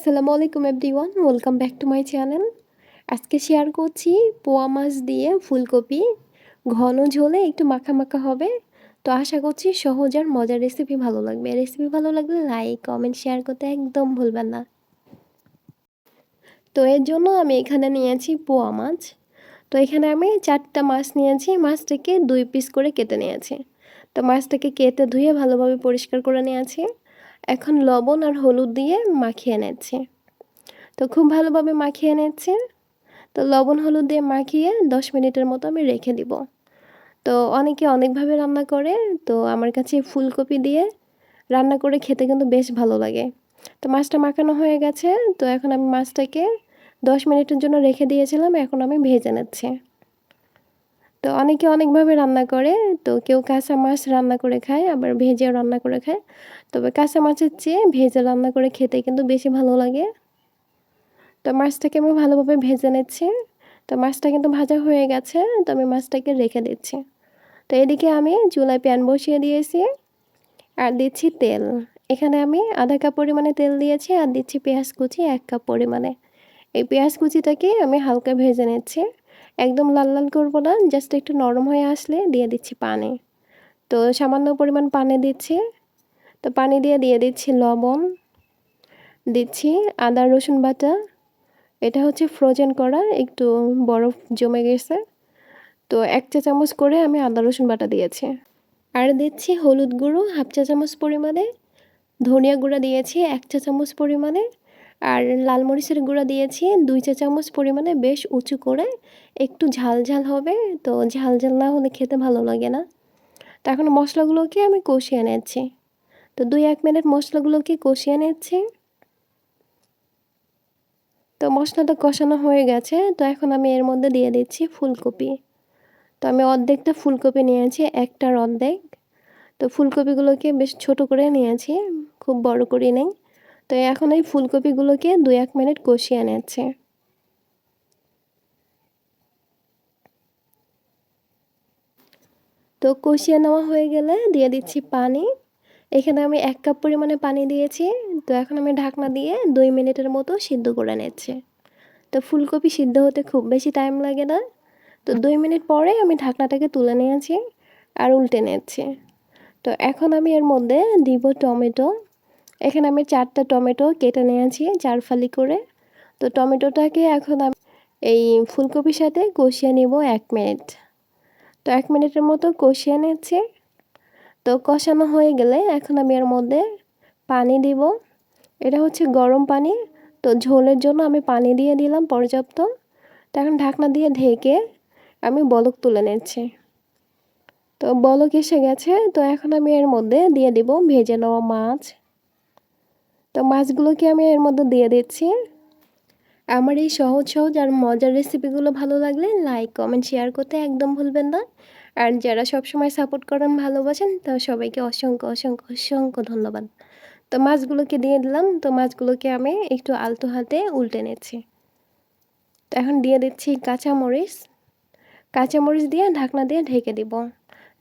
আসসালামু আলাইকুম everyone, welcome back to my channel. আজকে শেয়ার করছি পোয়া মাছ দিয়ে ফুলকপি ঘন ঝোলে একটু মাখা মাখা হবে। তো আশা করছি সহজ আর মজার রেসিপি ভালো লাগবে। রেসিপি ভালো লাগলে লাইক কমেন্ট শেয়ার করতে একদম ভুলবেন না। তো এর জন্য আমি এখানে নিয়েছি পোয়া মাছ। তো এখানে আমি 4টা মাছ নিয়েছি, মাছটাকে 2 পিস করে কেটে নিয়েছি। তো মাছটাকে কেটে ধুয়ে ভালোভাবে পরিষ্কার করে নিয়েছি। এখন লবণ আর হলুদ দিয়ে মাখিয়ে নিচ্ছি। তো খুব ভালোভাবে মাখিয়ে নিচ্ছি। তো লবণ হলুদ দিয়ে মাখিয়ে 10 মিনিটের মতো আমি রেখে দিব। তো অনেকে অনেকভাবে রান্না করে, তো আমার কাছে ফুলকপি দিয়ে রান্না করে খেতে কিন্তু বেশ ভালো লাগে। তো মাছটা মাখানো হয়ে গেছে। তো এখন আমি মাছটাকে 10 মিনিটের জন্য রেখে দিয়েছিলাম, এখন আমি ভেজে নিচ্ছি। তো অনেকে অনেকভাবে রান্না করে, তো কেউ কাঁচা মাছ রান্না করে খায়, আবার ভেজেও রান্না করে খায়। তবে কাঁচা মাছের চেয়ে ভেজে রান্না করে খেতে কিন্তু বেশি ভালো লাগে। তো মাছটাকে আমি ভালোভাবে ভেজে নিচ্ছি। তো মাছটা কিন্তু ভাজা হয়ে গেছে, তো আমি মাছটাকে রেখে দিচ্ছি। তো এদিকে আমি চুলায় প্যান বসিয়ে দিয়েছি আর দিচ্ছি তেল। এখানে আমি আধা কাপ পরিমাণে তেল দিয়েছি আর দিচ্ছি পেঁয়াজ কুচি 1 কাপ পরিমাণে। এই পেঁয়াজ কুচিটাকে আমি হালকা ভেজে নিচ্ছি, একদম লাল লাল করবো না, জাস্ট একটু নরম হয়ে আসলে দিয়ে দিচ্ছি পানি। তো সামান্য পরিমাণ পানি দিচ্ছি। তো পানি দিয়ে দিচ্ছি লবণ, দিচ্ছি আদা রসুন বাটা। এটা হচ্ছে ফ্রোজেন করা, একটু বরফ জমে গেছে। তো 1 চা চামচ করে আমি আদা রসুন বাটা দিয়েছি। আর দিচ্ছি হলুদ গুঁড়ো 1/2 চা চামচ পরিমাণে, ধনিয়া গুঁড়া দিয়েছি 1 চা চামচ পরিমাণে, আর লাল মরিচের গুঁড়া দিয়েছি 2 চা চামচ পরিমাণে। বেশ উঁচু করে, একটু ঝাল ঝাল হবে, তো ঝাল ঝাল না হলে খেতে ভালো লাগে না। তো এখন মশলাগুলোকে আমি কষিয়ে নিচ্ছি। তো 2-1 মিনিট মশলাগুলোকে কষিয়ে নিচ্ছি। তো মশলাটা কষানো হয়ে গেছে। তো এখন আমি এর মধ্যে দিয়ে দিচ্ছি ফুলকপি। তো আমি অর্ধেকটা ফুলকপি নিয়েছি, একটার অর্ধেক। তো ফুলকপিগুলোকে বেশ ছোট করে নিয়েছি, খুব বড় করে নেই। তো এখন এই ফুলকপিগুলোকে 2-1 মিনিট কষিয়ে নিচ্ছি। তো কষিয়ে নেওয়া হয়ে গেলে দিয়ে দিচ্ছি পানি। এখানে আমি 1 কাপ পরিমাণে পানি দিয়েছি। তো এখন আমি ঢাকনা দিয়ে 2 মিনিটের মতো সিদ্ধ করে নিচ্ছি। তো ফুলকপি সিদ্ধ হতে খুব বেশি টাইম লাগে না। তো 2 মিনিট পরে আমি ঢাকনাটাকে তুলে নিয়েছি আর উল্টে নিচ্ছি। তো এখন আমি এর মধ্যে দিব টমেটো। এখানে আমি 4টা টমেটো কেটে নিয়েছি 4 ফালি করে। তো টমেটোটাকে এখন আমি এই ফুলকপির সাথে কষিয়ে নিব 1 মিনিট। তো 1 মিনিটের মতো কষিয়ে নিচ্ছি। তো কষানো হয়ে গেলে এখন আমি এর মধ্যে পানি দিব। এটা হচ্ছে গরম পানি। তো ঝোলের জন্য আমি পানি দিয়ে দিলাম পর্যাপ্ত। তো এখন ঢাকনা দিয়ে ঢেকে আমি বলক তুলে নিচ্ছি। তো বলক এসে গেছে। তো এখন আমি এর মধ্যে দিয়ে দিব ভেজে নেওয়া মাছ। তো মাছগুলোকে আমি এর মধ্যে দিয়ে দিচ্ছি। আমার এই সহজ সহজ আর মজার রেসিপিগুলো ভালো লাগলে লাইক কমেন্ট শেয়ার করতে একদম ভুলবেন না। আর যারা সবসময় সাপোর্ট করেন ভালোবাসেন, তো সবাইকে অসংখ্য অসংখ্য অসংখ্য ধন্যবাদ। তো মাছগুলোকে দিয়ে দিলাম। তো মাছগুলোকে আমি একটু আলতো হাতে উল্টে নিচ্ছি। তো এখন দিয়ে দিচ্ছি কাঁচামরিচ। কাঁচামরিচ দিয়ে ঢাকনা দিয়ে ঢেকে দিব।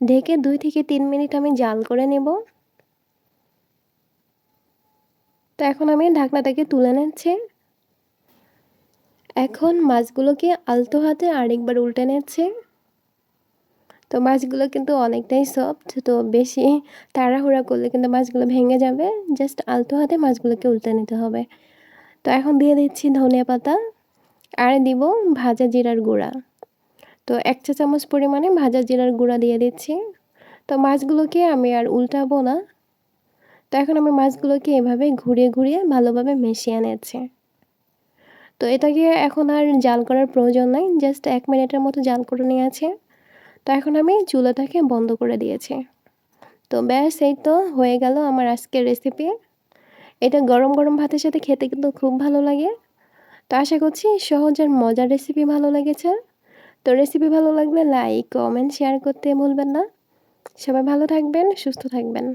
ঢেকে 2 থেকে 3 মিনিট আমি জাল করে নেব। তো এখন আমি ঢাকনাটাকে তুলে নিচ্ছি। এখন মাছগুলোকে আলতো হাতে আরেকবার উল্টে নিচ্ছি। তো মাছগুলো কিন্তু অনেকটাই সফট, তো বেশি তাড়াহুড়া করলে কিন্তু মাছগুলো ভেঙে যাবে। জাস্ট আলতো হাতে মাছগুলোকে উল্টে নিতে হবে। তো এখন দিয়ে দিচ্ছি ধনিয়া পাতা আর দিব ভাজা জিরার গুঁড়া। তো 1 চা চামচ পরিমাণে ভাজা জিরার গুঁড়া দিয়ে দিচ্ছি। তো মাছগুলোকে আমি আর উল্টাবো না। তো এখন আমি মাছগুলোকে এভাবে ঘুরিয়ে ঘুরিয়ে ভালোভাবে মিশিয়ে নিচ্ছি। তো এটাকে এখন আর জাল করার প্রয়োজন নাই, জাস্ট 1 মিনিটের মতো জাল করে নিয়েছি। তো এখন আমি চুলাটাকে বন্ধ করে দিয়েছি। তো ব্যাস, এই তো হয়ে গেল আমার আজকের রেসিপি। এটা গরম গরম ভাতের সাথে খেতে কিন্তু খুব ভালো লাগে। তো আশা করছি সহজ আর মজার রেসিপি ভালো লেগেছে। তো রেসিপি ভালো লাগলে লাইক কমেন্ট শেয়ার করতে ভুলবেন না। সবাই ভালো থাকবেন, সুস্থ থাকবেন।